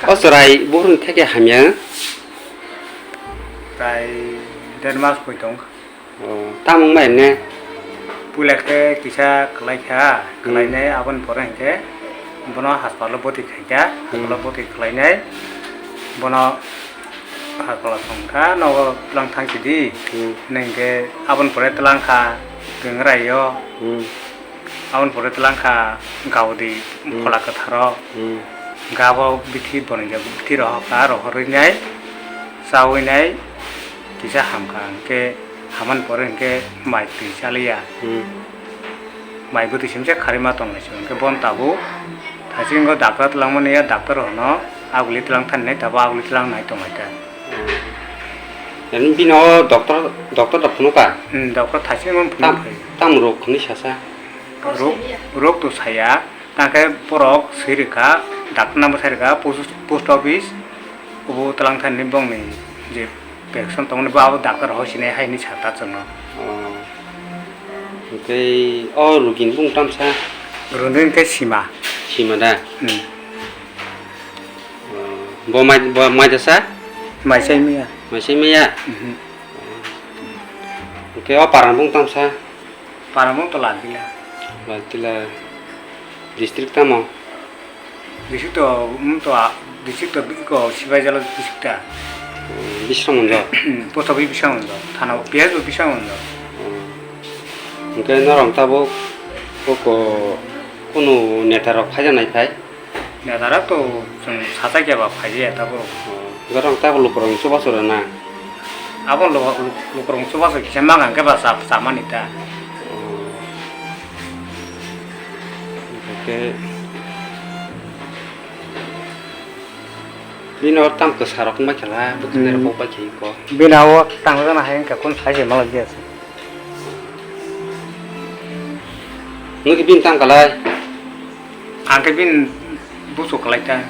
어서라이 모른 택에 하면 Tại Denmark buổi tối 땀 먹네. Pula ke kisah kelai kha kelai ne aban porang ke bono hospital boti kha hospital boti kelai ne bono hospital songkha no lang thang sidi neng ke aban pore telang kha gengrai yo aban pore telang kha gaudi phola ka tharo gabo bithi boni ja bithi ro ka ro hori nai sawi nai kisah hamka ke haman poreng ke mai ti chalia mai buti simse kharima tong lesion ke bon tabu thasing go doctor tlang mane ya doctor hono aguli tlang than nei taba aguli tlang nai tong aita 연 비노 dokter 다 푸노까 doctor thasing mon phun 땀 로 khni 사사 rok to saya tangke porok sirika doctor nam sirika post office ubu tlang than ni bong ni je 백선 동네 바보 닥터 호시네 하이니 차다 쩌노 cái rukin bung tam sa 르는 게 심아 심하다 뭐 맞았어 마이세미야 마시미야 cái paran bung tam sa 파라몬 또 라딜라 laltila district tamo 디식도 디식도 비고 시바이잘로 디식다 비슷한 먼저 포스터비 비상원도 타나 비해도 비상원도 cái nó làm tao bố cô 네타로 파잖아 이파이 내가 또좀 사사게 봐 파지에 따고 그거랑 따고 로그랑 좁아서라나 아본 로그랑 좁아서 기생만 안 개봐 사만 있다 cái Bino tam ke sarok ma kala bukan dari popa kiko. 비나와 땅을 하는 게 건 사실 말하지야 Nuki bin tam kala. 안게 빈 부수 걸었다